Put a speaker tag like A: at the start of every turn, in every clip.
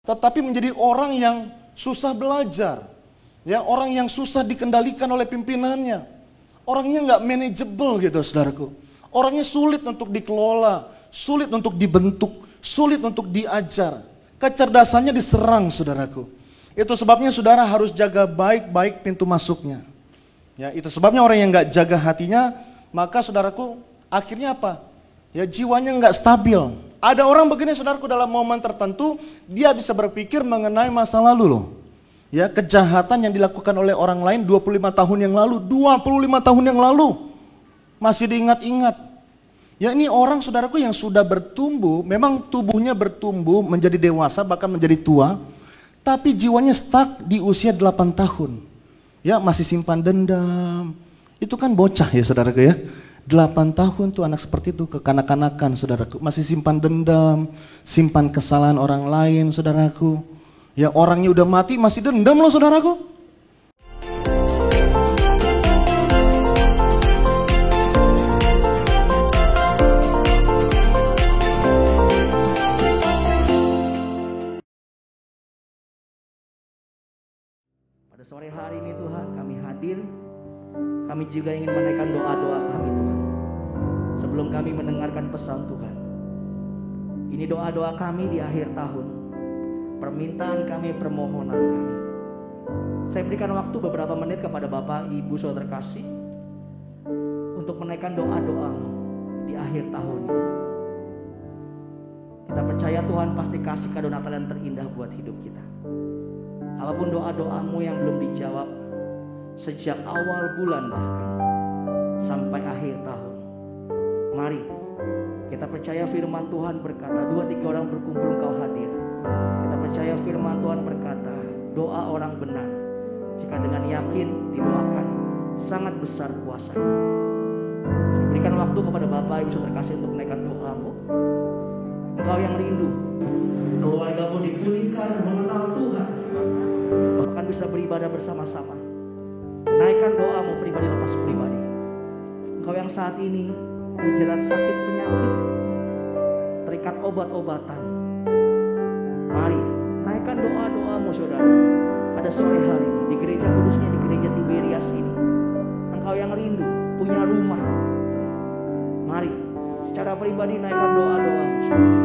A: tetapi menjadi orang yang susah belajar. Ya, orang yang susah dikendalikan oleh pimpinannya. Orangnya nggak manageable gitu, saudaraku. Orangnya sulit untuk dikelola, sulit untuk dibentuk, sulit untuk diajar. Kecerdasannya diserang, saudaraku. Itu sebabnya saudara harus jaga baik-baik pintu masuknya. Ya, itu sebabnya orang yang nggak jaga hatinya, maka saudaraku akhirnya apa? Ya, jiwanya nggak stabil. Ada orang begini, saudaraku, dalam momen tertentu dia bisa berpikir mengenai masa lalu loh. Ya, kejahatan yang dilakukan oleh orang lain 25 tahun yang lalu, 25 tahun yang lalu masih diingat-ingat. Ya, ini orang, saudaraku, yang sudah bertumbuh, memang tubuhnya bertumbuh menjadi dewasa bahkan menjadi tua, tapi jiwanya stuck di usia 8 tahun. Ya, masih simpan dendam. Itu kan bocah ya, saudaraku ya. 8 tahun tuh anak seperti itu, kekanak-kanakan, saudaraku. Masih simpan dendam, simpan kesalahan orang lain, saudaraku. Ya, orangnya udah mati masih dendam loh, saudaraku.
B: Pada sore hari ini Tuhan, kami hadir. Kami juga ingin menaikkan doa-doa kami Tuhan. Sebelum kami mendengarkan pesan Tuhan, ini doa-doa kami di akhir tahun, permintaan kami, permohonan kami. Saya berikan waktu beberapa menit kepada Bapak, Ibu, Saudara kasih untuk menaikkan doa-doa di akhir tahun ini. Kita percaya Tuhan pasti kasih kado Natal yang terindah buat hidup kita. Apapun doa-doamu yang belum dijawab sejak awal bulan bahkan sampai akhir tahun, mari kita percaya firman Tuhan berkata, 2-3 orang berkumpul engkau hadir. Kita percaya firman Tuhan berkata, doa orang benar jika dengan yakin didoakan sangat besar kuasanya. Saya berikan waktu kepada Bapak, Ibu, Saudara kasih untuk menaikkan doamu. Engkau yang rindu keluargamu dipulihkan mengenal Tuhan, bahkan bisa beribadah bersama-sama. Naikkan doamu pribadi lepas pribadi. Engkau yang saat ini terjerat sakit penyakit, terikat obat-obatan, mari naikkan doa-doamu saudara pada sore hari ini di gereja kudusnya, di gereja Tiberias ini. Engkau yang rindu punya rumah, mari secara pribadi naikkan doa-doamu saudara.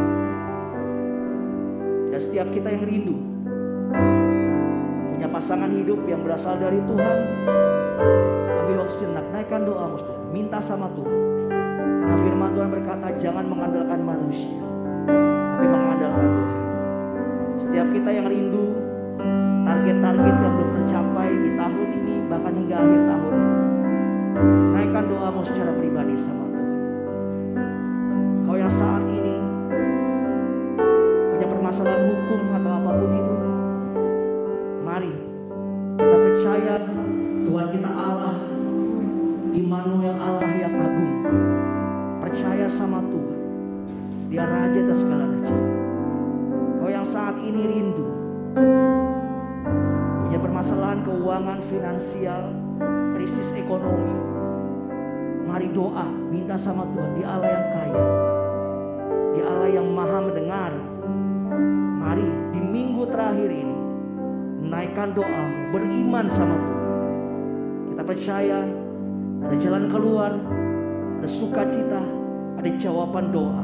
B: Dan setiap kita yang rindu punya pasangan hidup yang berasal dari Tuhan, ambil waktu sejenak, naikkan doamu saudara, minta sama Tuhan. Nah, firman Tuhan berkata, jangan mengandalkan manusia, tapi mengandalkan Tuhan. Setiap kita yang rindu target-target yang belum tercapai di tahun ini, bahkan hingga akhir tahun, naikkan doamu secara pribadi sama Tuhan. Kau yang saat ini punya permasalahan hukum atau apapun itu, mari kita percaya Tuhan kita Allah Immanuel, Allah yang agung. Percaya sama Tuhan, Dia Raja atas segala raja. Kau yang saat ini rindu punya permasalahan keuangan, finansial, krisis ekonomi, mari doa, minta sama Tuhan. Dia Allah yang kaya, Dia Allah yang maha mendengar. Mari di minggu terakhir ini naikkan doamu, beriman sama Tuhan. Kita percaya ada jalan keluar, ada sukacita, ada jawaban doa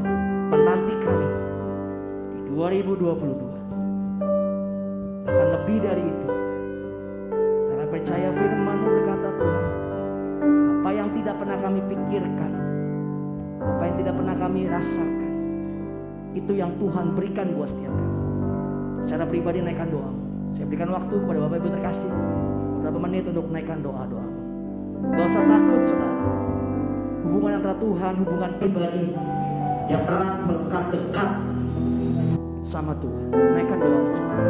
B: menanti kami di 2022. Bahkan lebih dari itu, karena percaya firman-Mu berkata Tuhan, apa yang tidak pernah kami pikirkan, apa yang tidak pernah kami rasakan, itu yang Tuhan berikan buat setiap kami. Secara pribadi naikkan doa. Saya berikan waktu kepada Bapak Ibu terkasih beberapa menit untuk menaikkan doa-doa. Gak usah takut saudara. Hubungan antara Tuhan, hubungan pribadi yang erat, melekat, dekat sama Tuhan. Naikkan doa saudara.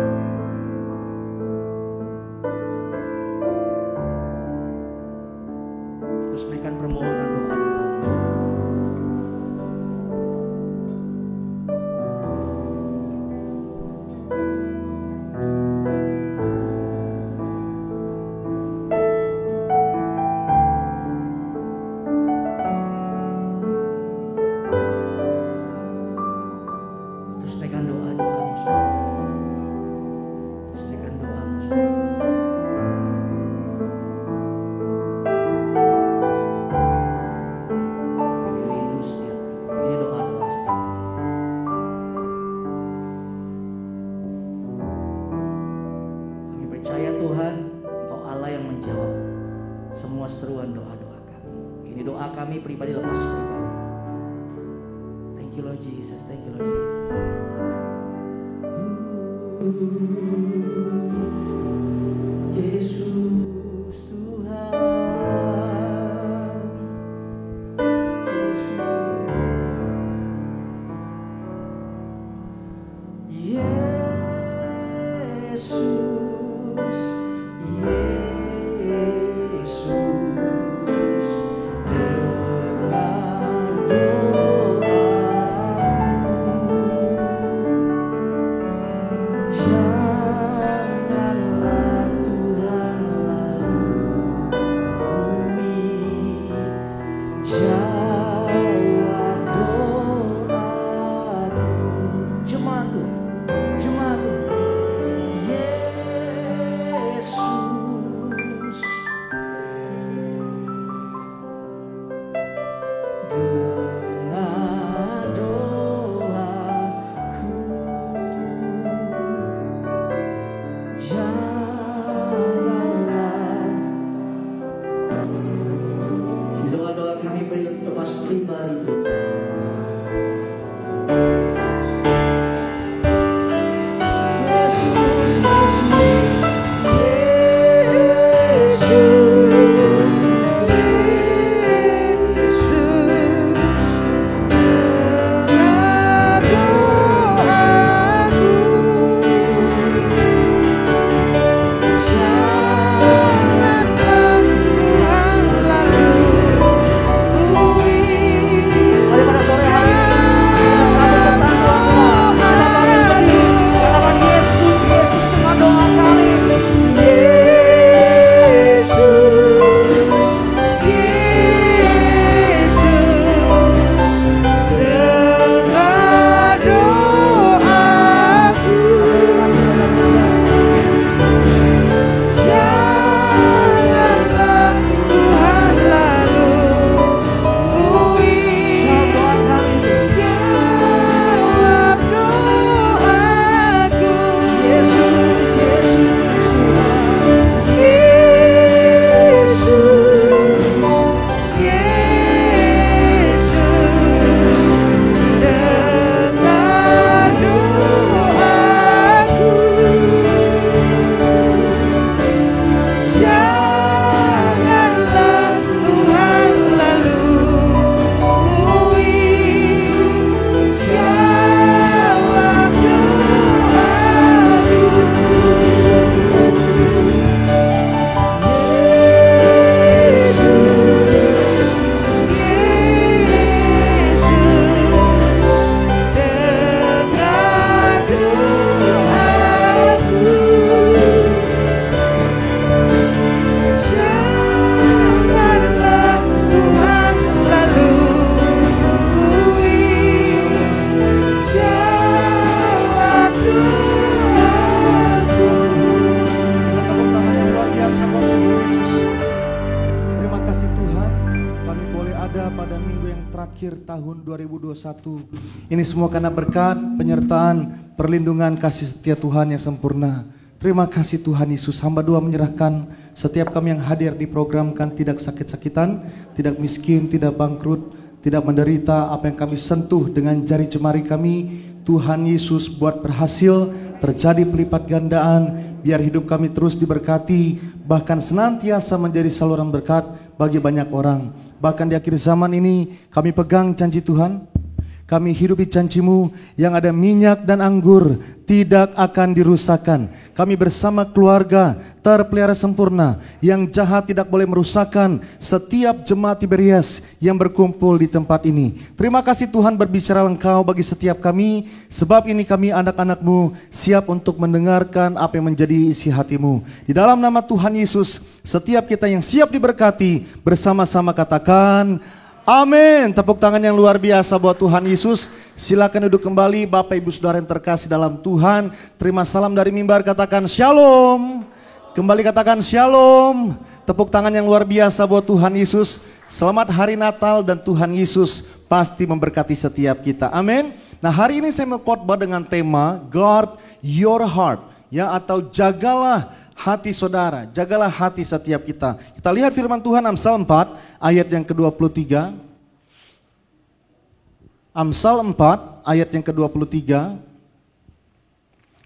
B: Terus naikkan permohonan doa-doa. Terus naikkan doa-doa. semua seruan doa-doa kami. Ini doa kami pribadi lepas pribadi. Thank you Lord Jesus, thank you Lord Jesus. Yesus Tuhan, Yesus, Yesus, dengan doaku, janganlah Tuhan lalui, jawab doaku. Jemaat Tuhan, jemaat Tuhan. Yesus, dengan doaku, janganlah. Doa-doa kami lepas pribadi.
A: Tahun 2021 ini semua karena berkat, penyertaan, perlindungan, kasih setia Tuhan yang sempurna. Terima kasih Tuhan Yesus. Hamba doa menyerahkan setiap kami yang hadir di program kan tidak sakit-sakitan, tidak miskin, tidak bangkrut, tidak menderita. Apa yang kami sentuh dengan jari jemari kami, Tuhan Yesus buat berhasil, terjadi pelipat gandaan. Biar hidup kami terus diberkati, bahkan senantiasa menjadi saluran berkat bagi banyak orang. Bahkan di akhir zaman ini kami pegang janji Tuhan. Kami hidupi janji-Mu yang ada minyak dan anggur tidak akan dirusakkan. Kami bersama keluarga terpelihara sempurna. Yang jahat tidak boleh merusakkan setiap jemaat Tiberias yang berkumpul di tempat ini. Terima kasih Tuhan berbicara Engkau bagi setiap kami. Sebab ini kami anak-anak-Mu siap untuk mendengarkan apa yang menjadi isi hati-Mu. Di dalam nama Tuhan Yesus, setiap kita yang siap diberkati bersama-sama katakan amin. Tepuk tangan yang luar biasa buat Tuhan Yesus. Silakan duduk kembali Bapak Ibu Saudara yang terkasih dalam Tuhan. Terima salam dari mimbar, katakan shalom. Kembali katakan shalom. Tepuk tangan yang luar biasa buat Tuhan Yesus. Selamat hari Natal dan Tuhan Yesus pasti memberkati setiap kita. Amin. Nah, hari ini saya mau khotbah dengan tema Guard Your Heart, ya, atau jagalah hati saudara, jagalah hati setiap kita. Kita lihat firman Tuhan Amsal 4 ayat yang ke-23. Amsal 4 ayat yang ke-23.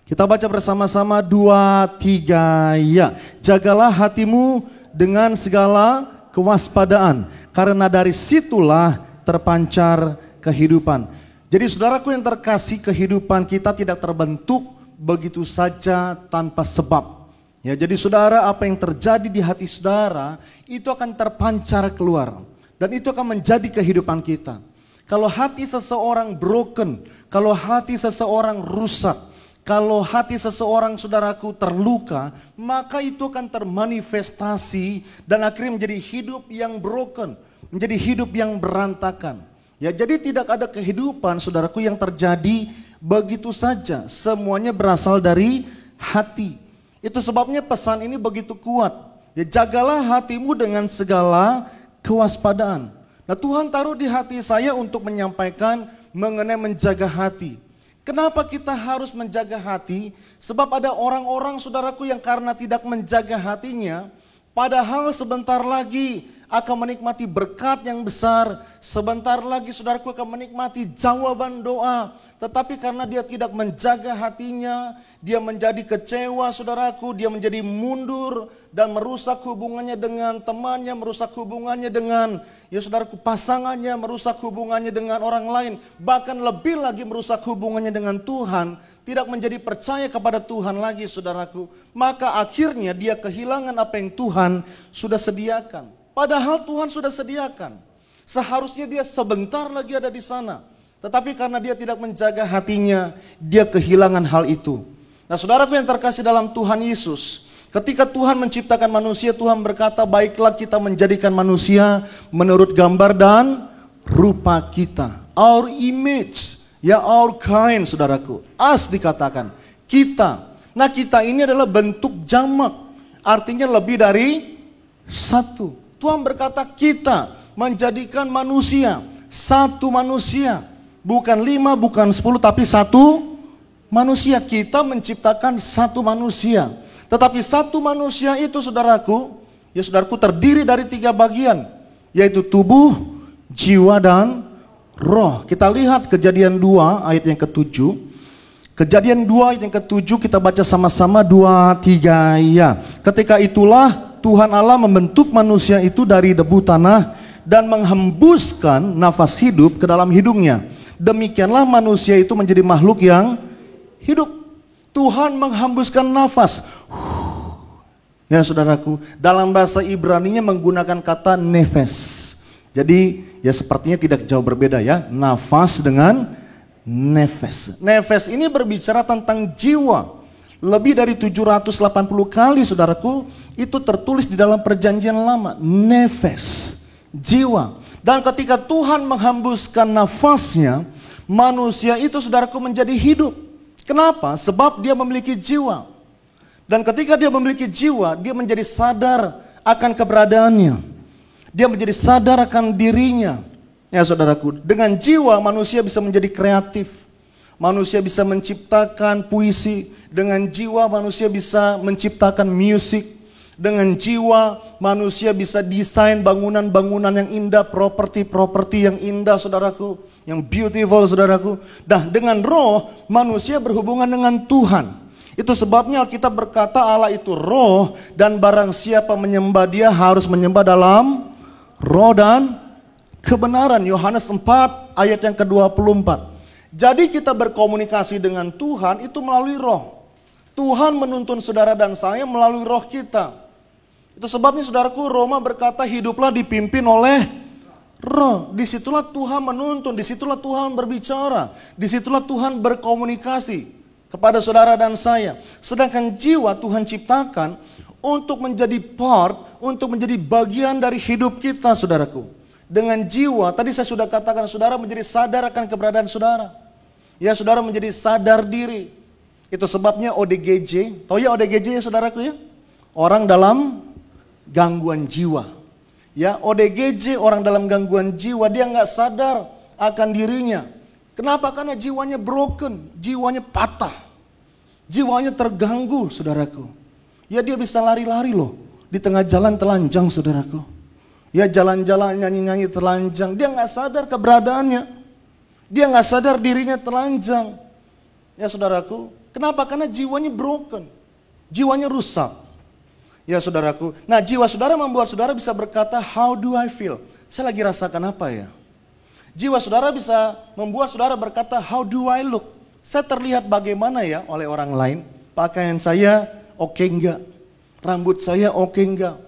A: Kita baca bersama-sama 2, 3, ya. Jagalah hatimu dengan segala kewaspadaan, karena dari situlah terpancar kehidupan. Jadi saudaraku yang terkasih, kehidupan kita tidak terbentuk begitu saja tanpa sebab. Ya, jadi saudara, apa yang terjadi di hati saudara itu akan terpancar keluar, dan itu akan menjadi kehidupan kita. Kalau hati seseorang broken, kalau hati seseorang rusak, kalau hati seseorang saudaraku terluka, maka itu akan termanifestasi dan akhirnya menjadi hidup yang broken, menjadi hidup yang berantakan. Ya, jadi tidak ada kehidupan saudaraku yang terjadi begitu saja, semuanya berasal dari hati. Itu sebabnya pesan ini begitu kuat. Ya, jagalah hatimu dengan segala kewaspadaan. Nah, Tuhan taruh di hati saya untuk menyampaikan mengenai menjaga hati. Kenapa kita harus menjaga hati? Sebab ada orang-orang saudaraku yang karena tidak menjaga hatinya, padahal sebentar lagi akan menikmati berkat yang besar, sebentar lagi saudaraku akan menikmati jawaban doa. Tetapi karena dia tidak menjaga hatinya, dia menjadi kecewa saudaraku, dia menjadi mundur dan merusak hubungannya dengan temannya, merusak hubungannya dengan saudaraku pasangannya, merusak hubungannya dengan orang lain, bahkan lebih lagi merusak hubungannya dengan Tuhan, tidak menjadi percaya kepada Tuhan lagi saudaraku. Maka akhirnya dia kehilangan apa yang Tuhan sudah sediakan. Padahal Tuhan sudah sediakan. Seharusnya dia sebentar lagi ada di sana. Tetapi karena dia tidak menjaga hatinya, dia kehilangan hal itu. Nah, saudaraku yang terkasih dalam Tuhan Yesus, ketika Tuhan menciptakan manusia, Tuhan berkata, baiklah kita menjadikan manusia menurut gambar dan rupa kita. Our image, ya, our kind, saudaraku. As dikatakan, kita. Nah, kita ini adalah bentuk jamak, artinya lebih dari satu. Tuhan berkata kita menjadikan manusia, satu manusia. Bukan 5, bukan 10, tapi satu manusia. Kita menciptakan satu manusia. Tetapi satu manusia itu saudaraku, ya saudaraku, terdiri dari 3 bagian. Yaitu tubuh, jiwa, dan roh. Kita lihat Kejadian 2 ayat yang ke-7. Kejadian 2 ayat yang ke-7 kita baca sama-sama 2, 3, ya. Ketika itulah Tuhan Allah membentuk manusia itu dari debu tanah dan menghembuskan nafas hidup ke dalam hidungnya. Demikianlah manusia itu menjadi makhluk yang hidup. Tuhan menghembuskan nafas. Ya saudaraku, dalam bahasa Ibraninya menggunakan kata nefes. Jadi ya sepertinya tidak jauh berbeda ya, nafas dengan nefes. Nefes ini berbicara tentang jiwa. Lebih dari 780 kali saudaraku itu tertulis di dalam perjanjian lama. Nefes, jiwa. Dan ketika Tuhan menghembuskan nafasnya, manusia itu saudaraku menjadi hidup. Kenapa? Sebab dia memiliki jiwa. Dan ketika dia memiliki jiwa, dia menjadi sadar akan keberadaannya. Dia menjadi sadar akan dirinya. Ya saudaraku, dengan jiwa manusia bisa menjadi kreatif. Manusia bisa menciptakan puisi. Dengan jiwa manusia bisa menciptakan musik. Dengan jiwa manusia bisa desain bangunan-bangunan yang indah, properti-properti yang indah saudaraku, yang beautiful saudaraku. Nah, dengan roh manusia berhubungan dengan Tuhan. Itu sebabnya Alkitab berkata Allah itu roh, dan barang siapa menyembah dia harus menyembah dalam roh dan kebenaran. Yohanes 4 ayat yang ke-24. Jadi kita berkomunikasi dengan Tuhan itu melalui roh. Tuhan menuntun saudara dan saya melalui roh kita. Itu sebabnya saudaraku, Roma berkata hiduplah dipimpin oleh roh. Disitulah Tuhan menuntun, disitulah Tuhan berbicara, disitulah Tuhan berkomunikasi kepada saudara dan saya. Sedangkan jiwa Tuhan ciptakan untuk menjadi part, untuk menjadi bagian dari hidup kita saudaraku. Dengan jiwa, tadi saya sudah katakan saudara menjadi sadar akan keberadaan saudara. Ya saudara menjadi sadar diri. Itu sebabnya ODGJ, tahu ya ODGJ ya saudaraku ya? Orang dalam gangguan jiwa. Ya ODGJ, orang dalam gangguan jiwa, dia nggak sadar akan dirinya. Kenapa? Karena jiwanya broken, jiwanya patah. Jiwanya terganggu saudaraku. Ya dia bisa lari-lari loh. Di tengah jalan telanjang saudaraku. Ya jalan-jalan nyanyi-nyanyi telanjang. Dia nggak sadar keberadaannya. Dia nggak sadar dirinya telanjang. Ya saudaraku. Kenapa? Karena jiwanya broken. Jiwanya rusak. Ya saudaraku. Nah jiwa saudara membuat saudara bisa berkata, how do I feel? Saya lagi rasakan apa ya? Jiwa saudara bisa membuat saudara berkata, how do I look? Saya terlihat bagaimana ya oleh orang lain? Pakaian saya oke enggak? Rambut saya oke enggak?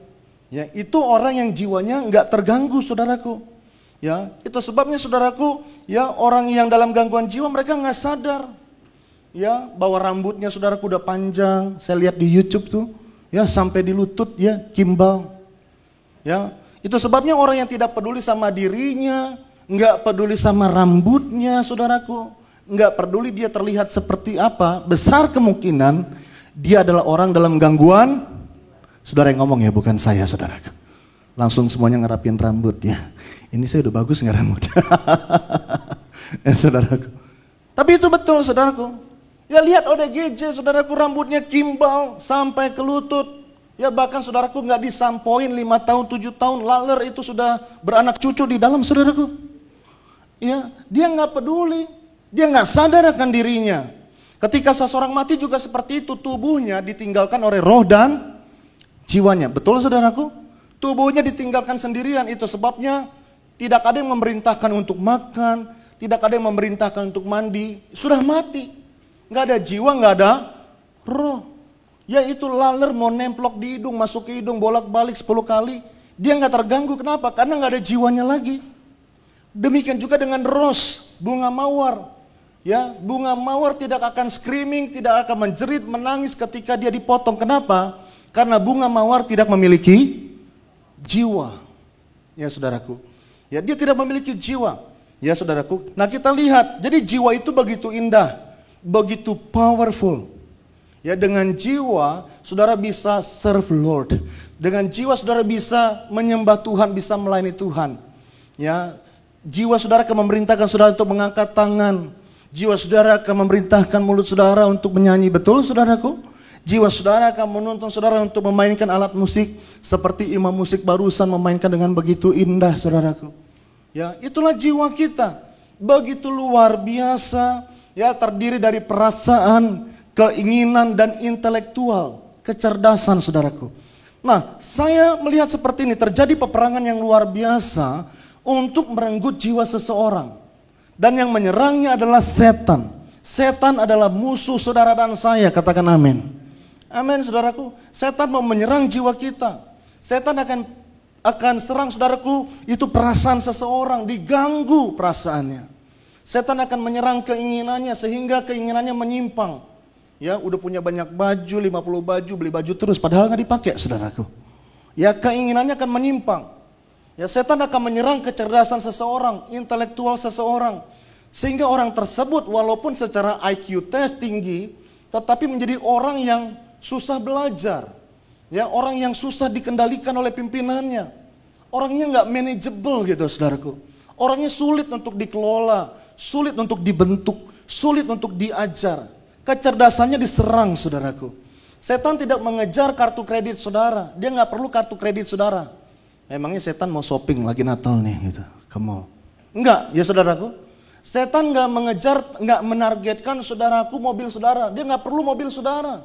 A: Ya, itu orang yang jiwanya enggak terganggu saudaraku. Ya, itu sebabnya saudaraku, ya orang yang dalam gangguan jiwa mereka enggak sadar. Ya, bahwa rambutnya saudaraku udah panjang. Saya lihat di YouTube tuh, ya sampai di lutut ya, kimbal. Ya, itu sebabnya orang yang tidak peduli sama dirinya, enggak peduli sama rambutnya saudaraku, enggak peduli dia terlihat seperti apa, besar kemungkinan dia adalah orang dalam gangguan. Saudara yang ngomong ya, bukan saya saudaraku. Langsung semuanya ngerapin rambutnya. Ini saya udah bagus nggak rambut? Ya saudaraku. Tapi itu betul saudaraku. Ya lihat ODGJ saudaraku, rambutnya kimbal sampai ke lutut. Ya bahkan saudaraku nggak disampoin 5 tahun, 7 tahun, laler itu sudah beranak cucu di dalam saudaraku. Ya, dia nggak peduli. Dia nggak sadar akan dirinya. Ketika seseorang mati juga seperti itu, tubuhnya ditinggalkan oleh roh dan jiwanya. Betul saudaraku? Tubuhnya ditinggalkan sendirian, itu sebabnya tidak ada yang memerintahkan untuk makan, tidak ada yang memerintahkan untuk mandi, sudah mati. Nggak ada jiwa, nggak ada roh. Ya itu laler mau nemplok di hidung, masuk ke hidung, bolak-balik 10 kali. Dia nggak terganggu, kenapa? Karena nggak ada jiwanya lagi. Demikian juga dengan ros, bunga mawar. Ya, bunga mawar tidak akan screaming, tidak akan menjerit, menangis ketika dia dipotong. Kenapa? Karena bunga mawar tidak memiliki jiwa. Ya saudaraku. Ya dia tidak memiliki jiwa. Ya saudaraku. Nah kita lihat, jadi jiwa itu begitu indah, begitu powerful. Ya dengan jiwa saudara bisa serve Lord. Dengan jiwa saudara bisa menyembah Tuhan, bisa melayani Tuhan. Ya, jiwa saudara akan memerintahkan saudara untuk mengangkat tangan. Jiwa saudara akan memerintahkan mulut saudara untuk menyanyi. Betul saudaraku? Jiwa saudara akan menuntun saudara untuk memainkan alat musik seperti imam musik barusan memainkan dengan begitu indah saudaraku. Ya, itulah jiwa kita. Begitu luar biasa, ya terdiri dari perasaan, keinginan dan intelektual, kecerdasan saudaraku. Nah, saya melihat seperti ini, terjadi peperangan yang luar biasa untuk merenggut jiwa seseorang. Dan yang menyerangnya adalah setan. Setan adalah musuh saudara dan saya, katakan amin. Amin saudaraku. Setan mau menyerang jiwa kita. Setan akan serang saudaraku, itu perasaan seseorang, diganggu perasaannya. Setan akan menyerang keinginannya sehingga keinginannya menyimpang. Ya, udah punya banyak baju, 50 baju, beli baju terus padahal nggak dipakai saudaraku. Ya, keinginannya akan menyimpang. Ya, setan akan menyerang kecerdasan seseorang, intelektual seseorang. Sehingga orang tersebut walaupun secara IQ test tinggi, tetapi menjadi orang yang susah belajar, ya orang yang susah dikendalikan oleh pimpinannya, orangnya nggak manageable gitu saudaraku, orangnya sulit untuk dikelola, sulit untuk dibentuk, sulit untuk diajar, kecerdasannya diserang saudaraku. Setan tidak mengejar kartu kredit saudara, dia nggak perlu kartu kredit saudara. Memangnya setan mau shopping lagi Natal nih gitu, ke mall? Enggak, ya saudaraku. Setan nggak mengejar, nggak menargetkan saudaraku mobil saudara, dia nggak perlu mobil saudara.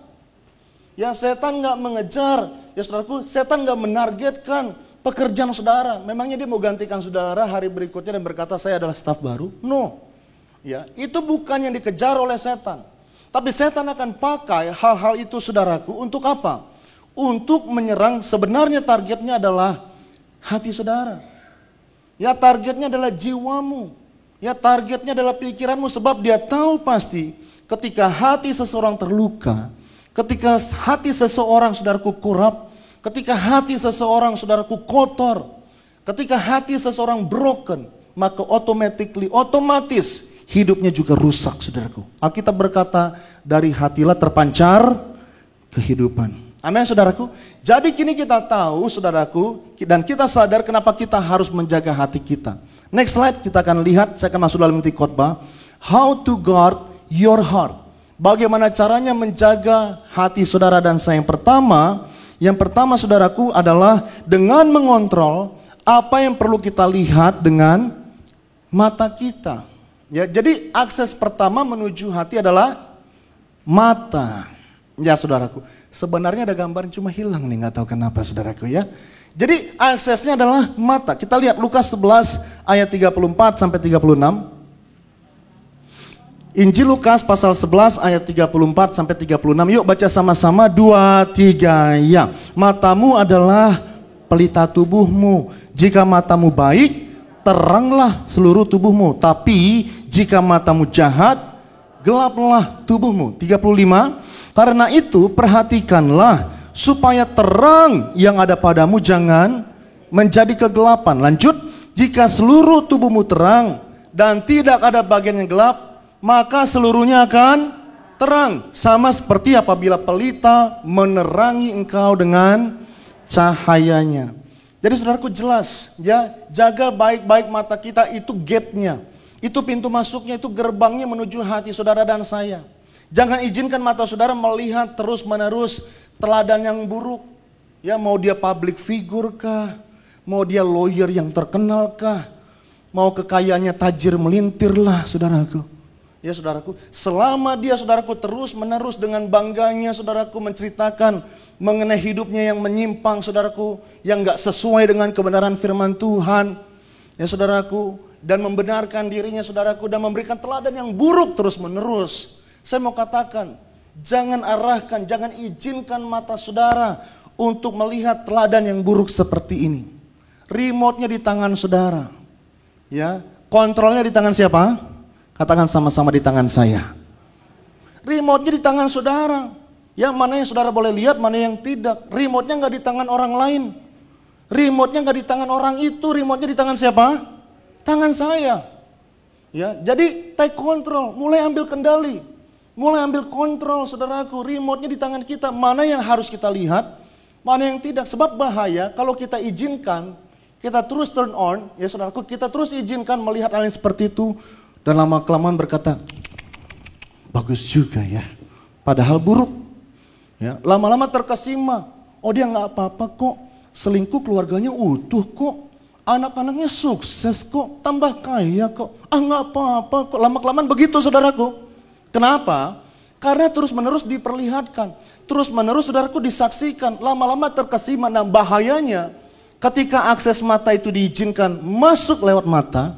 A: Ya setan nggak mengejar, ya saudaraku, setan nggak menargetkan pekerjaan saudara. Memangnya dia mau gantikan saudara hari berikutnya dan berkata saya adalah staf baru? No. Ya, itu bukan yang dikejar oleh setan. Tapi setan akan pakai hal-hal itu saudaraku untuk apa? Untuk menyerang, sebenarnya targetnya adalah hati saudara. Ya targetnya adalah jiwamu. Ya targetnya adalah pikiranmu, sebab dia tahu pasti ketika hati seseorang terluka, ketika hati seseorang saudaraku korup, ketika hati seseorang saudaraku kotor, ketika hati seseorang broken, maka otomatis hidupnya juga rusak saudaraku. Alkitab berkata dari hatilah terpancar kehidupan. Amin saudaraku. Jadi kini kita tahu saudaraku, dan kita sadar kenapa kita harus menjaga hati kita. Next slide kita akan lihat, saya akan masuk dalam inti khotbah. How to guard your heart. Bagaimana caranya menjaga hati saudara dan saya? Yang pertama saudaraku adalah dengan mengontrol apa yang perlu kita lihat dengan mata kita. Ya, jadi akses pertama menuju hati adalah mata. Ya saudaraku, sebenarnya ada gambar cuma hilang nih, nggak tahu kenapa saudaraku ya. Jadi aksesnya adalah mata. Kita lihat Lukas 11 ayat 34 sampai 36. Injil Lukas pasal 11 ayat 34 sampai 36. Yuk baca sama-sama, 2, 3, ya. Matamu adalah pelita tubuhmu. Jika matamu baik, teranglah seluruh tubuhmu. Tapi jika matamu jahat, gelaplah tubuhmu. 35. Karena itu perhatikanlah supaya terang yang ada padamu jangan menjadi kegelapan. Lanjut, jika seluruh tubuhmu terang dan tidak ada bagian yang gelap, maka seluruhnya akan terang, sama seperti apabila pelita menerangi engkau dengan cahayanya. Jadi saudaraku jelas ya, jaga baik-baik mata kita, itu gate-nya, itu pintu masuknya, itu gerbangnya menuju hati saudara dan saya. Jangan izinkan mata saudara melihat terus-menerus teladan yang buruk. Ya, mau dia public figure kah, mau dia lawyer yang terkenal kah, mau kekayaannya tajir melintir lah saudaraku. Ya saudaraku, selama dia saudaraku terus menerus dengan bangganya saudaraku menceritakan mengenai hidupnya yang menyimpang saudaraku, yang gak sesuai dengan kebenaran firman Tuhan, ya saudaraku, dan membenarkan dirinya saudaraku, dan memberikan teladan yang buruk terus menerus. Saya mau katakan, jangan arahkan, jangan izinkan mata saudara untuk melihat teladan yang buruk seperti ini. Remote-nya di tangan saudara, ya, kontrolnya di tangan siapa? Katakan sama-sama, di tangan saya. Remote-nya di tangan saudara. Ya, mana yang saudara boleh lihat, mana yang tidak. Remote-nya nggak di tangan orang lain. Remote-nya nggak di tangan orang itu. Remote-nya di tangan siapa? Tangan saya. Ya, jadi take control, mulai ambil kendali, mulai ambil kontrol saudaraku. Remote-nya di tangan kita. Mana yang harus kita lihat, mana yang tidak. Sebab bahaya kalau kita izinkan, kita terus turn on, ya saudaraku, kita terus izinkan melihat hal yang seperti itu. Dan lama-kelamaan berkata, bagus juga ya, padahal buruk. Ya, lama-lama terkesima, oh dia nggak apa-apa kok, selingkuh keluarganya utuh kok, anak-anaknya sukses kok, tambah kaya kok, nggak apa-apa kok. Lama-kelamaan begitu saudaraku. Kenapa? Karena terus-menerus diperlihatkan, terus-menerus saudaraku disaksikan, lama-lama terkesima. Nah bahayanya, ketika akses mata itu diizinkan masuk lewat mata,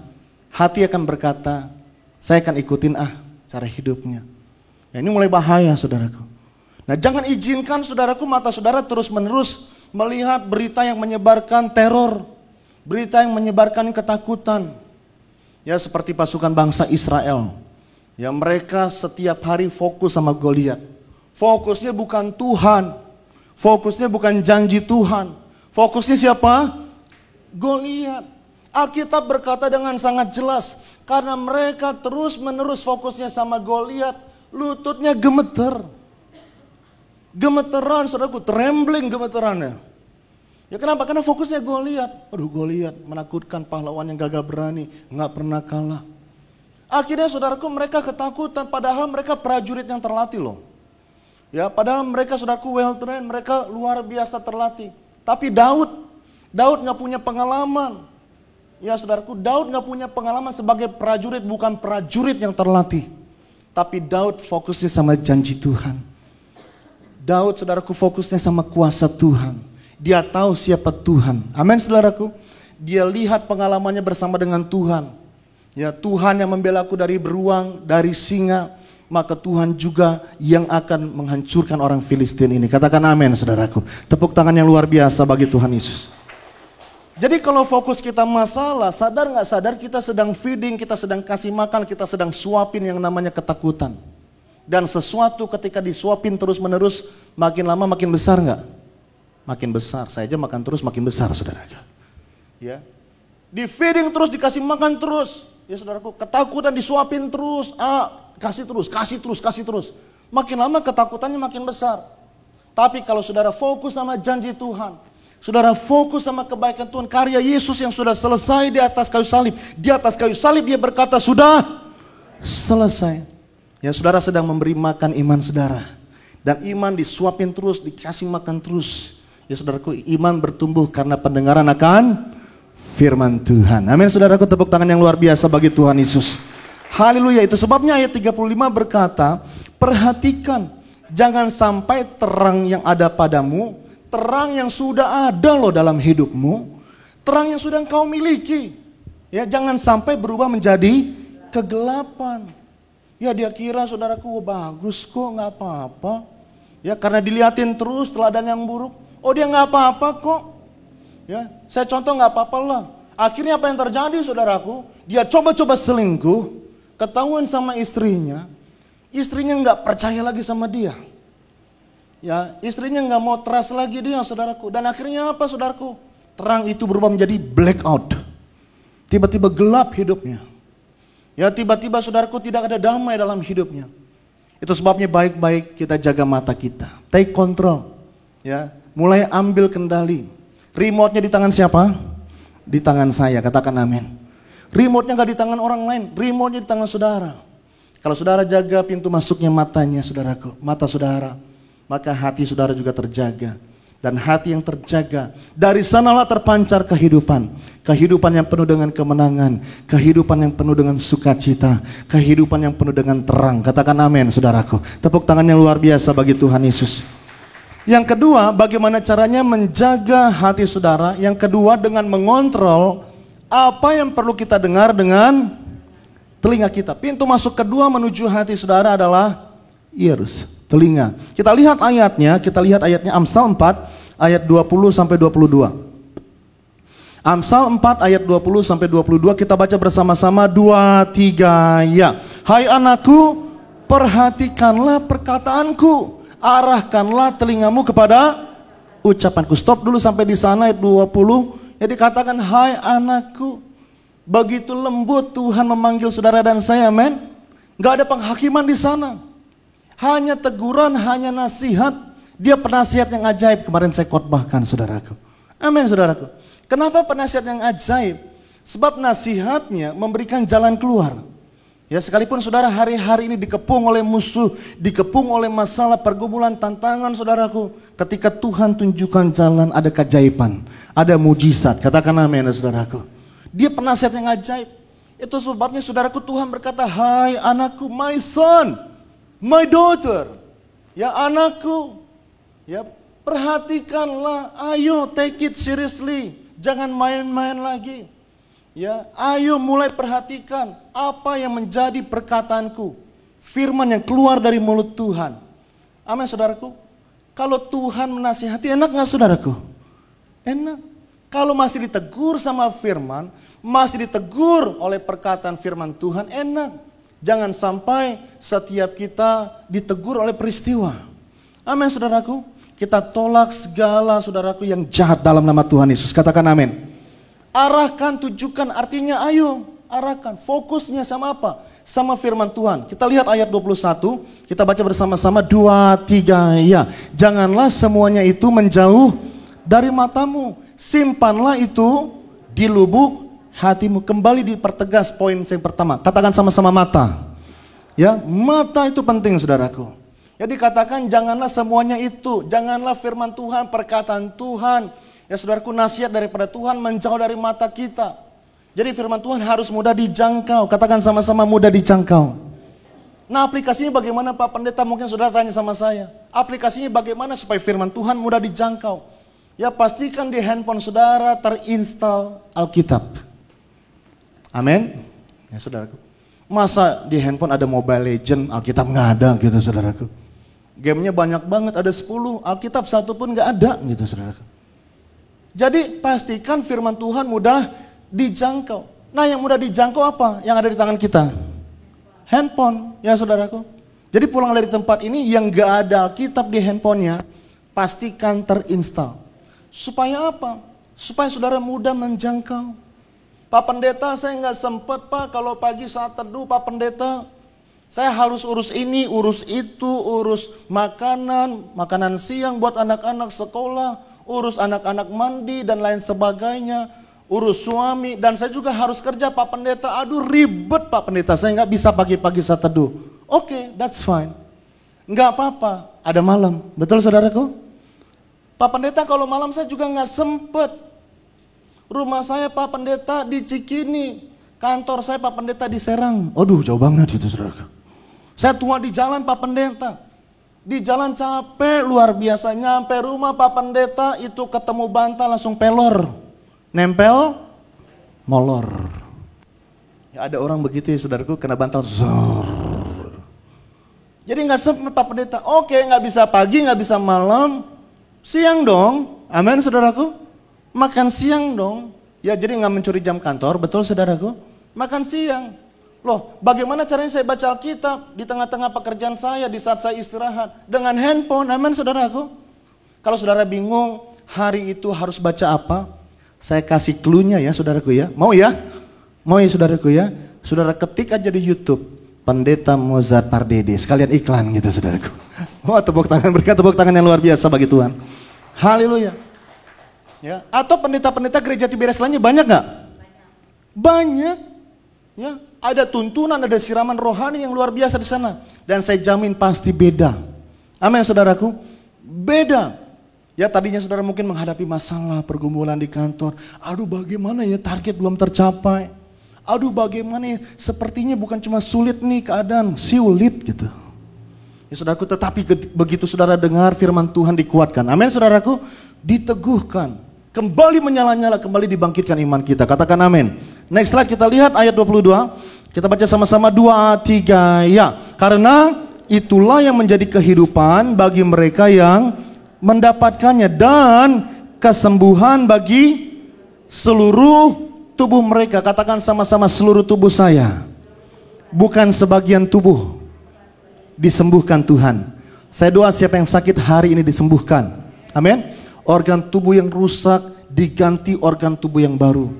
A: hati akan berkata, saya akan ikutin cara hidupnya. Ya, ini mulai bahaya saudaraku. Nah jangan izinkan saudaraku mata saudara terus menerus melihat berita yang menyebarkan teror, berita yang menyebarkan ketakutan. Ya seperti pasukan bangsa Israel. Ya mereka setiap hari fokus sama Goliat. Fokusnya bukan Tuhan, fokusnya bukan janji Tuhan. Fokusnya siapa? Goliat. Alkitab berkata dengan sangat jelas, karena mereka terus menerus fokusnya sama Goliat, lututnya gemeter. Gemeteran saudaraku, trembling gemeterannya. Ya kenapa? Karena fokusnya Goliat. Aduh Goliat menakutkan, pahlawan yang gagah berani, nggak pernah kalah. Akhirnya saudaraku mereka ketakutan, padahal mereka prajurit yang terlatih loh. Ya padahal mereka saudaraku well trained, mereka luar biasa terlatih. Tapi Daud nggak punya pengalaman. Ya saudaraku, Daud gak punya pengalaman sebagai prajurit, bukan prajurit yang terlatih. Tapi Daud fokusnya sama janji Tuhan. Daud saudaraku fokusnya sama kuasa Tuhan. Dia tahu siapa Tuhan. Amin saudaraku. Dia lihat pengalamannya bersama dengan Tuhan. Ya Tuhan yang membela aku dari beruang, dari singa. Maka Tuhan juga yang akan menghancurkan orang Filistin ini. Katakan amin saudaraku. Tepuk tangan yang luar biasa bagi Tuhan Yesus. Jadi kalau fokus kita masalah, sadar nggak sadar kita sedang feeding, kita sedang kasih makan, kita sedang suapin yang namanya ketakutan. Dan sesuatu ketika disuapin terus menerus, makin lama makin besar nggak? Makin besar. Saya aja makan terus makin besar saudara. Ya, di feeding terus, dikasih makan terus. Ya saudaraku, ketakutan disuapin terus, kasih terus. Makin lama ketakutannya makin besar. Tapi kalau saudara fokus sama janji Tuhan, saudara fokus sama kebaikan Tuhan, karya Yesus yang sudah selesai di atas kayu salib. Di atas kayu salib dia berkata, sudah selesai. Ya, saudara sedang memberi makan iman saudara. Dan iman disuapin terus, dikasih makan terus. Ya saudaraku, iman bertumbuh karena pendengaran akan firman Tuhan. Amin saudaraku, tepuk tangan yang luar biasa bagi Tuhan Yesus. Haleluya, itu sebabnya ayat 35 berkata, perhatikan, jangan sampai terang yang ada padamu, terang yang sudah ada loh dalam hidupmu, terang yang sudah engkau miliki, ya jangan sampai berubah menjadi kegelapan. Ya dia kira saudaraku, bagus kok, nggak apa-apa. Ya karena dilihatin terus teladan yang buruk, oh dia nggak apa-apa kok. Ya saya contoh nggak apa-apa lah. Akhirnya apa yang terjadi saudaraku? Dia coba-coba selingkuh, ketahuan sama istrinya nggak percaya lagi sama dia. Ya istrinya nggak mau trust lagi dia saudaraku. Dan akhirnya apa saudaraku? Terang itu berubah menjadi blackout. Tiba-tiba gelap hidupnya. Ya tiba-tiba saudaraku tidak ada damai dalam hidupnya. Itu sebabnya baik-baik kita jaga mata kita. Take control. Ya, mulai ambil kendali. Remote-nya di tangan siapa? Di tangan saya, katakan amin. Remote-nya gak di tangan orang lain, remote-nya di tangan saudara. Kalau saudara jaga pintu masuknya matanya saudaraku, mata saudara, maka hati saudara juga terjaga. Dan hati yang terjaga, dari sanalah terpancar kehidupan. Kehidupan yang penuh dengan kemenangan, kehidupan yang penuh dengan sukacita, kehidupan yang penuh dengan terang. Katakan amin saudaraku. Tepuk tangan yang luar biasa bagi Tuhan Yesus. Yang kedua, bagaimana caranya menjaga hati saudara? Yang kedua, dengan mengontrol apa yang perlu kita dengar dengan telinga kita. Pintu masuk kedua menuju hati saudara adalah ears, telinga. Kita lihat ayatnya Amsal 4 ayat 20 sampai 22. Amsal 4 ayat 20 sampai 22 kita baca bersama-sama 2 3 ya. Hai anakku, perhatikanlah perkataanku, arahkanlah telingamu kepada ucapanku. Stop dulu sampai di sana ayat 20. Ya dikatakan hai anakku. Begitu lembut Tuhan memanggil saudara dan saya, amen. Gak ada penghakiman di sana. Hanya teguran, hanya nasihat. Dia penasihat yang ajaib. Kemarin saya khotbahkan saudaraku. Amin saudaraku. Kenapa penasihat yang ajaib? Sebab nasihatnya memberikan jalan keluar. Ya sekalipun saudara hari-hari ini dikepung oleh musuh, dikepung oleh masalah, pergumulan, tantangan saudaraku. Ketika Tuhan tunjukkan jalan, ada keajaiban, ada mujizat. Katakan amin saudaraku. Dia penasihat yang ajaib. Itu sebabnya saudaraku Tuhan berkata, hai anakku, my son, my daughter. Ya anakku, ya perhatikanlah, ayo take it seriously. Jangan main-main lagi. Ya, ayo mulai perhatikan apa yang menjadi perkataanku. Firman yang keluar dari mulut Tuhan. Amin saudaraku. Kalau Tuhan menasihati, enak gak saudaraku? Enak. Kalau masih ditegur sama firman, masih ditegur oleh perkataan firman Tuhan, enak. Jangan sampai setiap kita ditegur oleh peristiwa. Amin saudaraku. Kita tolak segala saudaraku yang jahat dalam nama Tuhan Yesus. Katakan amin. Arahkan, tujukan, artinya ayo arahkan. Fokusnya sama apa? Sama firman Tuhan. Kita lihat ayat 21. Kita baca bersama-sama 2, 3 ya. Janganlah semuanya itu menjauh dari matamu. Simpanlah itu di lubuk hatimu. Kembali dipertegas poin yang pertama. Katakan sama-sama mata. Ya, mata itu penting saudaraku. Jadi katakan janganlah semuanya itu, janganlah firman Tuhan, perkataan Tuhan, ya saudaraku nasihat daripada Tuhan menjauh dari mata kita. Jadi firman Tuhan harus mudah dijangkau, katakan sama-sama mudah dijangkau. Nah aplikasinya bagaimana Pak Pendeta, mungkin saudara tanya sama saya. Aplikasinya bagaimana supaya firman Tuhan mudah dijangkau? Ya pastikan di handphone saudara terinstall Alkitab. Amin. Ya saudaraku. Masa di handphone ada Mobile Legend, Alkitab nggak ada gitu saudaraku. Gamenya banyak banget, ada 10, Alkitab satu pun gak ada gitu saudara. Jadi pastikan firman Tuhan mudah dijangkau. Nah yang mudah dijangkau apa? Yang ada di tangan kita? Handphone ya saudaraku. Jadi pulang dari tempat ini yang gak ada Alkitab di handphonenya, pastikan terinstall. Supaya apa? Supaya saudara mudah menjangkau. Pak Pendeta saya gak sempat Pak kalau pagi saat teduh Pak Pendeta. Saya harus urus ini, urus itu, urus makanan siang buat anak-anak sekolah, urus anak-anak mandi dan lain sebagainya, urus suami, dan saya juga harus kerja Pak Pendeta. Aduh ribet Pak Pendeta, saya nggak bisa pagi-pagi saat teduh. Oke, that's fine. Nggak apa-apa, ada malam. Betul saudaraku? Pak Pendeta, kalau malam saya juga nggak sempet. Rumah saya Pak Pendeta di Cikini, kantor saya Pak Pendeta di Serang. Aduh, jauh banget itu saudaraku. Saya tua di jalan Pak Pendeta. Di jalan capek luar biasa. Nyampe rumah Pak Pendeta itu ketemu bantal langsung pelor. Nempel, molor. Ya, ada orang begitu ya saudaraku, kena bantal. Jadi nggak sempet Pak Pendeta. Oke, nggak bisa pagi, nggak bisa malam. Siang dong. Amin saudaraku. Makan siang dong. Ya jadi nggak mencuri jam kantor, betul saudaraku. Makan siang. Loh, bagaimana caranya saya baca Alkitab di tengah-tengah pekerjaan saya di saat saya istirahat? Dengan handphone, amin saudaraku. Kalau saudara bingung hari itu harus baca apa, saya kasih clue-nya ya saudaraku ya. Mau ya? Mau ya saudaraku ya? Saudara ketik aja di YouTube, Pendeta Mozart Pardede. Sekalian iklan gitu saudaraku. Wah, tepuk tangan, berikan tepuk tangan yang luar biasa bagi Tuhan. Haleluya. Ya, atau pendeta-pendeta gereja Tiberias lainnya banyak nggak? Banyak. Ya, ada tuntunan, ada siraman rohani yang luar biasa di sana. Dan saya jamin pasti beda. Amin saudaraku. Beda. Ya tadinya saudara mungkin menghadapi masalah, pergumulan di kantor. Aduh bagaimana ya target belum tercapai. Aduh bagaimana ya sepertinya bukan cuma sulit nih keadaan, sulit gitu. Ya saudaraku, tetapi begitu saudara dengar firman Tuhan dikuatkan. Amin saudaraku. Diteguhkan. Kembali menyala-nyala, kembali dibangkitkan iman kita. Katakan amin. Next slide kita lihat ayat 22. Kita baca sama-sama 2, 3 ya. Karena itulah yang menjadi kehidupan bagi mereka yang mendapatkannya dan kesembuhan bagi seluruh tubuh mereka. Katakan sama-sama seluruh tubuh saya. Bukan sebagian tubuh. Disembuhkan Tuhan. Saya doa siapa yang sakit hari ini disembuhkan. Amin. Organ tubuh yang rusak diganti organ tubuh yang baru.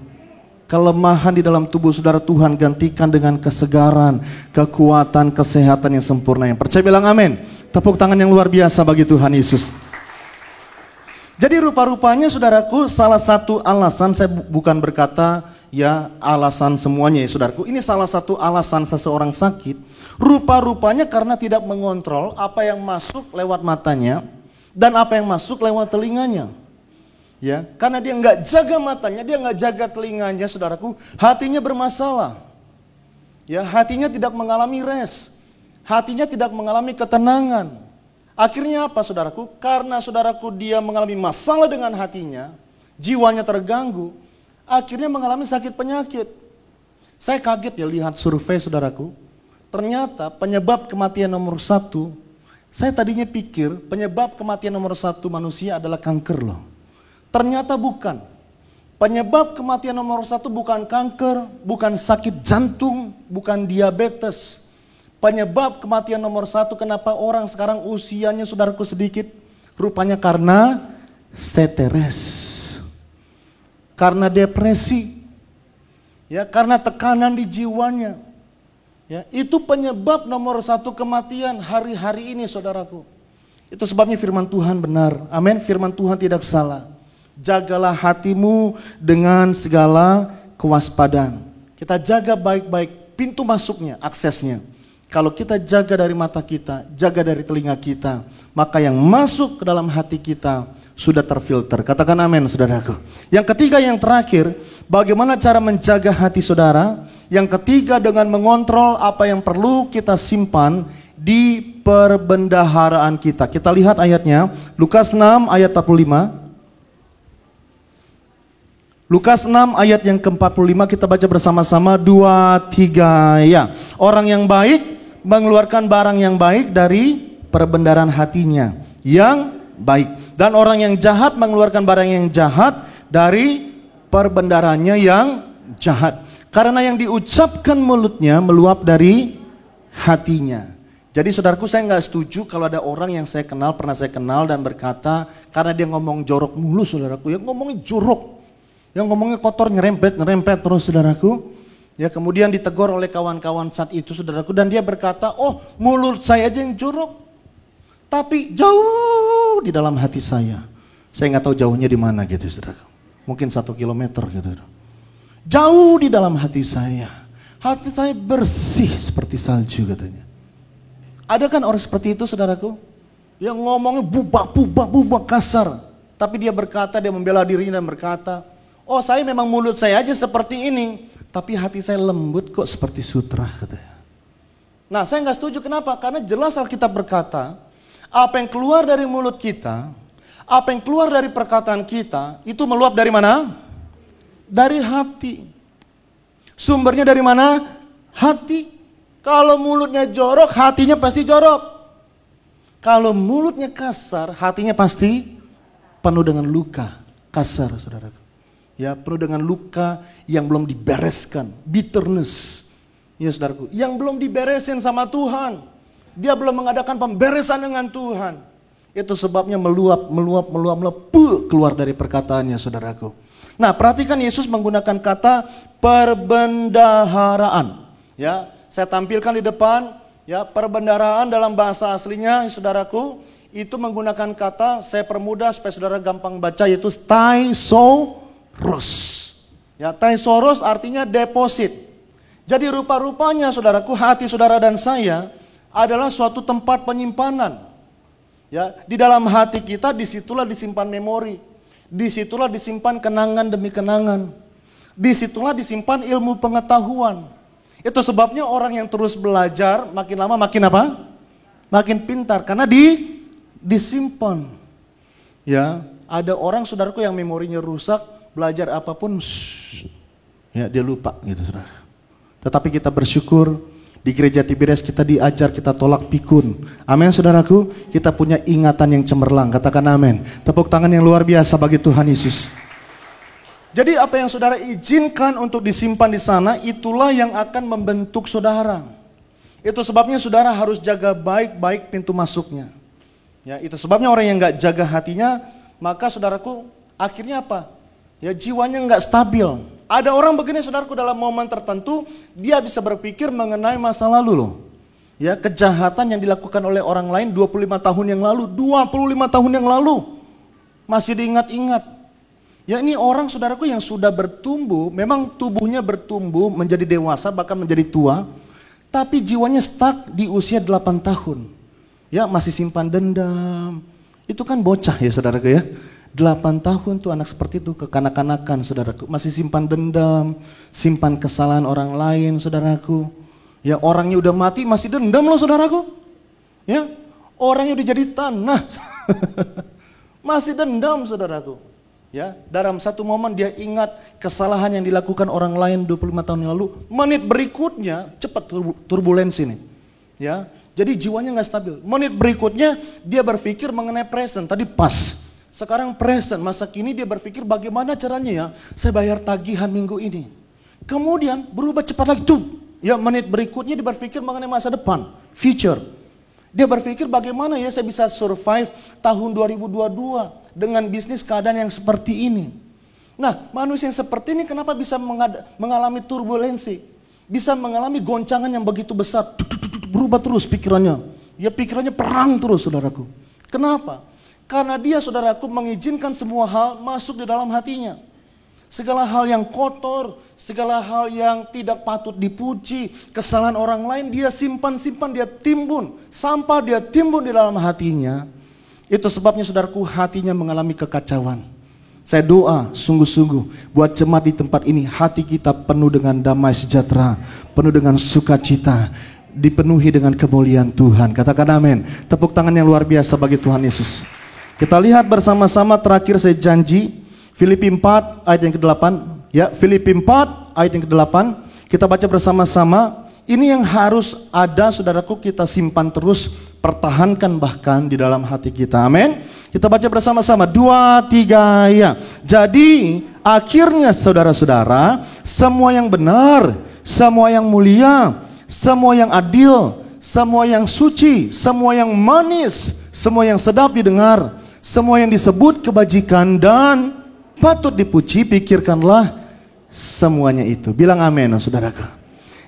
A: Kelemahan di dalam tubuh saudara Tuhan gantikan dengan kesegaran, kekuatan, kesehatan yang sempurna. Yang percaya bilang amin. Tepuk tangan yang luar biasa bagi Tuhan Yesus. Jadi rupa-rupanya saudaraku, salah satu alasan, saya bukan berkata ya alasan semuanya ya saudaraku. Ini salah satu alasan seseorang sakit. Rupa-rupanya karena tidak mengontrol apa yang masuk lewat matanya dan apa yang masuk lewat telinganya. Ya, karena dia nggak jaga matanya, dia nggak jaga telinganya, saudaraku, hatinya bermasalah. Ya, hatinya tidak mengalami rest, hatinya tidak mengalami ketenangan. Akhirnya apa, saudaraku? Karena saudaraku dia mengalami masalah dengan hatinya, jiwanya terganggu, akhirnya mengalami sakit penyakit. Saya kaget ya lihat survei, saudaraku. Ternyata penyebab kematian nomor 1, saya tadinya pikir penyebab kematian nomor 1 manusia adalah kanker loh. Ternyata bukan. Penyebab kematian nomor 1 bukan kanker, bukan sakit jantung, bukan diabetes. Penyebab kematian nomor 1 kenapa orang sekarang usianya saudaraku sedikit, rupanya karena stres, karena depresi, ya karena tekanan di jiwanya. Ya, itu penyebab nomor 1 kematian hari-hari ini saudaraku. Itu sebabnya firman Tuhan benar. Amin, firman Tuhan tidak salah. Jagalah hatimu dengan segala kewaspadaan. Kita jaga baik-baik pintu masuknya, aksesnya. Kalau kita jaga dari mata kita, jaga dari telinga kita, maka yang masuk ke dalam hati kita sudah terfilter. Katakan amin saudaraku. Yang ketiga, yang terakhir, bagaimana cara menjaga hati saudara? Yang ketiga dengan mengontrol apa yang perlu kita simpan di perbendaharaan kita. Kita lihat ayatnya, Lukas 6 ayat 45. Lukas 6 ayat yang ke-45 kita baca bersama-sama 2, 3 ya. Orang yang baik mengeluarkan barang yang baik dari perbendaharaan hatinya yang baik. Dan orang yang jahat mengeluarkan barang yang jahat dari perbendaharaannya yang jahat. Karena yang diucapkan mulutnya meluap dari hatinya. Jadi saudaraku, saya nggak setuju kalau ada orang yang saya kenal, pernah saya kenal dan berkata karena dia ngomong jorok mulu saudaraku, yang ngomongnya jorok, yang ngomongnya kotor, nyerempet terus saudaraku. Ya kemudian ditegur oleh kawan-kawan saat itu saudaraku, dan dia berkata, oh mulut saya aja yang jorok, tapi jauh di dalam hati saya nggak tahu jauhnya di mana gitu saudaraku, mungkin 1 kilometer gitu. Jauh di dalam hati saya bersih seperti salju katanya. Ada kan orang seperti itu saudaraku? Yang ngomongnya bubak kasar. Tapi dia berkata, dia membela dirinya dan berkata, oh saya memang mulut saya aja seperti ini, tapi hati saya lembut kok seperti sutra, katanya. Nah saya nggak setuju, kenapa? Karena jelas Alkitab berkata, apa yang keluar dari mulut kita, apa yang keluar dari perkataan kita, itu meluap dari mana? Dari hati. Sumbernya dari mana? Hati. Kalau mulutnya jorok, hatinya pasti jorok. Kalau mulutnya kasar, hatinya pasti penuh dengan luka. Kasar, saudara. Ya, penuh dengan luka yang belum dibereskan. Bitterness. Ya, saudaraku. Yang belum diberesin sama Tuhan. Dia belum mengadakan pemberesan dengan Tuhan. Itu sebabnya meluap keluar dari perkataannya, saudaraku. Nah, perhatikan Yesus menggunakan kata perbendaharaan. Ya, saya tampilkan di depan. Ya, perbendaharaan dalam bahasa aslinya, saudaraku, itu menggunakan kata, saya permudah supaya saudara gampang baca, yaitu taisoros. Ya, taisoros artinya deposit. Jadi rupa-rupanya, saudaraku, hati saudara dan saya adalah suatu tempat penyimpanan. Ya, di dalam hati kita disitulah disimpan memori, disitulah disimpan kenangan demi kenangan, disitulah disimpan ilmu pengetahuan. Itu sebabnya orang yang terus belajar makin lama makin apa? Makin pintar karena disimpan. Ya, ada orang saudaraku yang memorinya rusak, belajar apapun, ya dia lupa gitu saudara. Tetapi kita bersyukur di gereja Tiberias kita diajar, kita tolak pikun. Amin saudaraku, kita punya ingatan yang cemerlang. Katakan amin. Tepuk tangan yang luar biasa bagi Tuhan Yesus. Jadi apa yang saudara izinkan untuk disimpan di sana, itulah yang akan membentuk saudara. Itu sebabnya saudara harus jaga baik-baik pintu masuknya. Ya, itu sebabnya orang yang nggak jaga hatinya, maka saudaraku akhirnya apa? Ya, jiwanya nggak stabil. Ada orang begini saudaraku, dalam momen tertentu dia bisa berpikir mengenai masa lalu loh. Ya, kejahatan yang dilakukan oleh orang lain 25 tahun yang lalu, 25 tahun yang lalu masih diingat-ingat. Ya, ini orang saudaraku yang sudah bertumbuh, memang tubuhnya bertumbuh menjadi dewasa bahkan menjadi tua, tapi jiwanya stuck di usia 8 tahun. Ya, masih simpan dendam. Itu kan bocah ya saudaraku ya. 8 tahun tuh anak seperti itu, kekanak-kanakan saudaraku, masih simpan dendam, simpan kesalahan orang lain saudaraku. Ya, orangnya udah mati masih dendam loh saudaraku. Ya, orangnya udah jadi tanah. Masih dendam saudaraku. Ya, dalam satu momen dia ingat kesalahan yang dilakukan orang lain 25 tahun yang lalu, menit berikutnya cepat turbulensi nih. Ya, jadi jiwanya nggak stabil. Menit berikutnya dia berpikir mengenai present, tadi pas. Sekarang present, masa kini dia berpikir bagaimana caranya ya saya bayar tagihan minggu ini. Kemudian berubah cepat lagi tuh. Ya, menit berikutnya dia berpikir mengenai masa depan, future. Dia berpikir bagaimana ya saya bisa survive tahun 2022 dengan bisnis keadaan yang seperti ini. Nah, manusia yang seperti ini kenapa bisa mengalami turbulensi? Bisa mengalami goncangan yang begitu besar. Berubah terus pikirannya. Ya, pikirannya perang terus saudaraku. Kenapa? Karena dia saudaraku mengizinkan semua hal masuk di dalam hatinya. Segala hal yang kotor, segala hal yang tidak patut dipuji, kesalahan orang lain dia simpan, dia timbun. Sampah dia timbun di dalam hatinya. Itu sebabnya saudaraku hatinya mengalami kekacauan. Saya doa sungguh-sungguh buat jemaat di tempat ini, hati kita penuh dengan damai sejahtera, penuh dengan sukacita, dipenuhi dengan kemuliaan Tuhan. Katakan amin. Tepuk tangan yang luar biasa bagi Tuhan Yesus. Kita lihat bersama-sama, terakhir saya janji Filipi 4 ayat yang ke-8, ya, Filipi 4 ayat yang ke-8, kita baca bersama-sama. Ini yang harus ada saudaraku, kita simpan terus, pertahankan bahkan di dalam hati kita. Amin. Kita baca bersama-sama 2, 3 ya. Jadi akhirnya saudara-saudara, semua yang benar, semua yang mulia, semua yang adil, semua yang suci, semua yang manis, semua yang sedap didengar, semua yang disebut kebajikan dan patut dipuji, pikirkanlah semuanya itu. Bilang amin, saudaraku.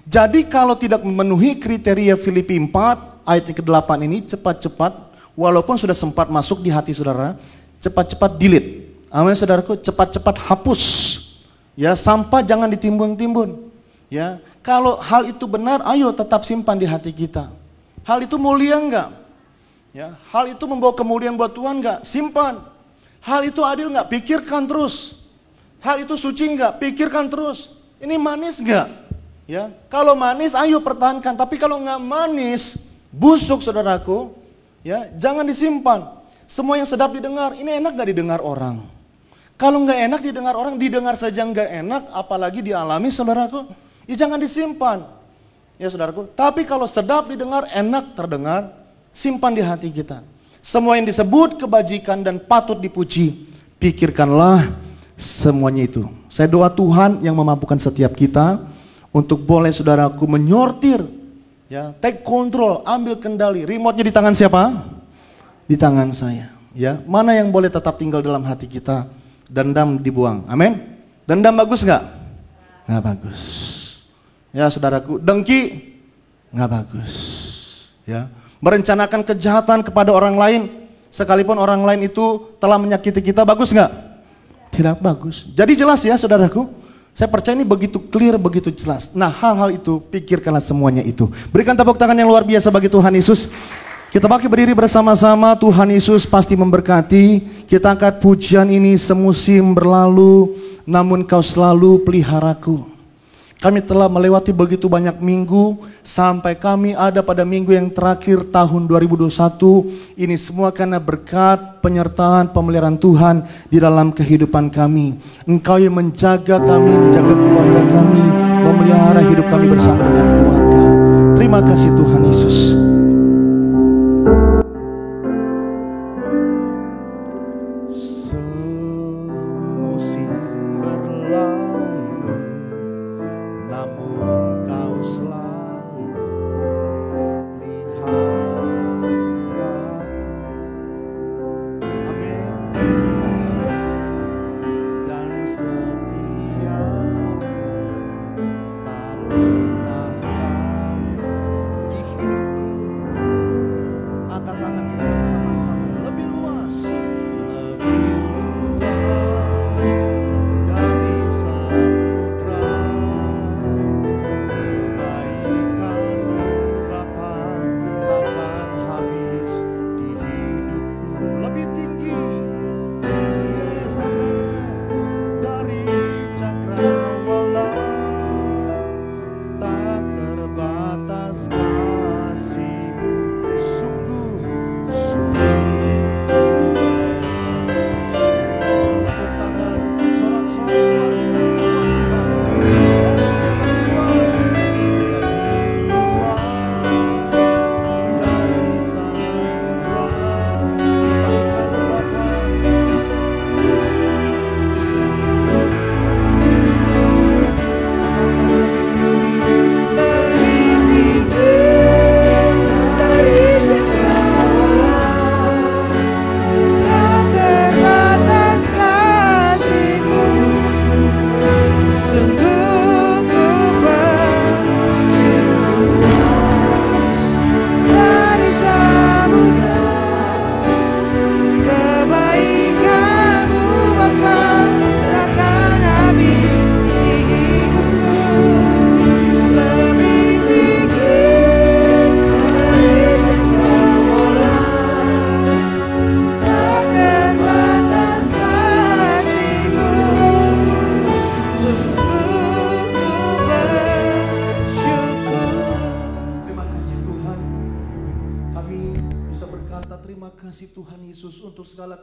A: Jadi kalau tidak memenuhi kriteria Filipi 4 ayat yang ke-8 ini, cepat-cepat, walaupun sudah sempat masuk di hati saudara, cepat-cepat delete. Amin saudaraku, cepat-cepat hapus. Ya, sampah jangan ditimbun-timbun. Ya, kalau hal itu benar, ayo tetap simpan di hati kita. Hal itu mulia enggak? Ya, hal itu membawa kemuliaan buat Tuhan enggak? Simpan. Hal itu adil enggak? Pikirkan terus. Hal itu suci enggak? Pikirkan terus. Ini manis enggak? Ya, kalau manis ayo pertahankan, tapi kalau enggak manis, busuk saudaraku, ya, jangan disimpan. Semua yang sedap didengar, ini enak enggak didengar orang? Kalau enggak enak didengar orang, didengar saja enggak enak, apalagi dialami saudaraku. Ya jangan disimpan. Ya saudaraku, tapi kalau sedap didengar, enak terdengar, simpan di hati kita. Semua yang disebut kebajikan dan patut dipuji, pikirkanlah semuanya itu. Saya doa Tuhan yang memampukan setiap kita untuk boleh saudaraku menyortir, ya, take control, ambil kendali. Remote-nya di tangan siapa? Di tangan saya. Ya, mana yang boleh tetap tinggal dalam hati kita? Dendam dibuang. Amin. Dendam bagus nggak? Nggak bagus. Ya saudaraku, dengki nggak bagus. Ya, merencanakan kejahatan kepada orang lain, sekalipun orang lain itu telah menyakiti kita, bagus nggak? Tidak bagus. Jadi jelas ya saudaraku, saya percaya ini begitu clear, begitu jelas. Nah, hal-hal itu pikirkanlah semuanya itu. Berikan tepuk tangan yang luar biasa bagi Tuhan Yesus. Kita bangkit berdiri bersama-sama. Tuhan Yesus pasti memberkati. Kita angkat pujian ini, semusim berlalu, namun Kau selalu peliharaku. Kami telah melewati begitu banyak minggu, sampai kami ada pada minggu yang terakhir tahun 2021. Ini semua karena berkat penyertaan pemeliharaan Tuhan di dalam kehidupan kami. Engkau yang menjaga kami, menjaga keluarga kami, memelihara hidup kami bersama dengan keluarga. Terima kasih Tuhan Yesus.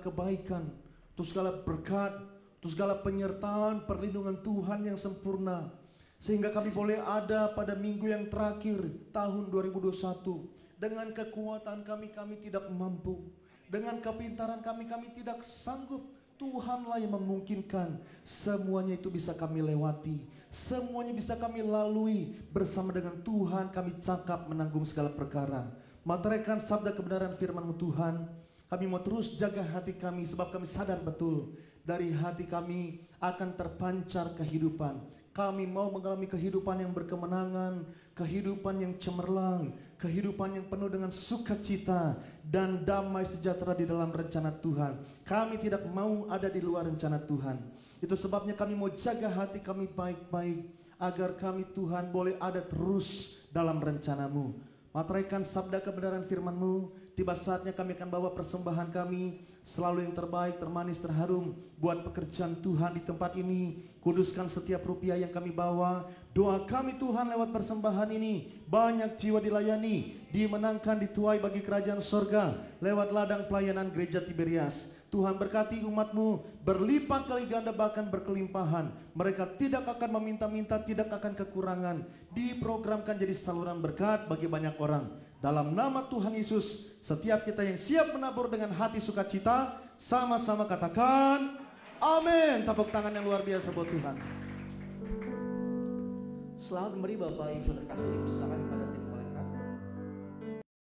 A: Kebaikan, untuk segala berkat, untuk segala penyertaan, perlindungan Tuhan yang sempurna, sehingga kami boleh ada pada minggu yang terakhir tahun 2021. Dengan kekuatan kami tidak mampu, dengan kepintaran kami tidak sanggup. Tuhanlah yang memungkinkan semuanya itu bisa kami lewati, semuanya bisa kami lalui. Bersama dengan Tuhan kami cakap menanggung segala perkara. Materaikan sabda kebenaran firman-Mu Tuhan. Kami mau terus jaga hati kami, sebab kami sadar betul dari hati kami akan terpancar kehidupan. Kami mau mengalami kehidupan yang berkemenangan, kehidupan yang cemerlang, kehidupan yang penuh dengan sukacita dan damai sejahtera di dalam rencana Tuhan. Kami tidak mau ada di luar rencana Tuhan. Itu sebabnya kami mau jaga hati kami baik-baik, agar kami Tuhan boleh ada terus dalam rencana-Mu. Materaikan sabda kebenaran firman-Mu. Tiba saatnya kami akan bawa persembahan kami, selalu yang terbaik, termanis, terharum, buat pekerjaan Tuhan di tempat ini. Kuduskan setiap rupiah yang kami bawa. Doa kami Tuhan lewat persembahan ini, banyak jiwa dilayani, dimenangkan, dituai bagi kerajaan sorga, lewat ladang pelayanan gereja Tiberias. Tuhan berkati umat-Mu berlipat kali ganda, bahkan berkelimpahan. Mereka tidak akan meminta-minta, tidak akan kekurangan. Diprogramkan jadi saluran berkat bagi banyak orang. Dalam nama Tuhan Yesus, setiap kita yang siap menabur dengan hati sukacita, sama-sama katakan amin. Tepuk tangan yang luar biasa buat Tuhan.
B: Selamat memberi Bapak Ibu terkasih, dipersilakan kepada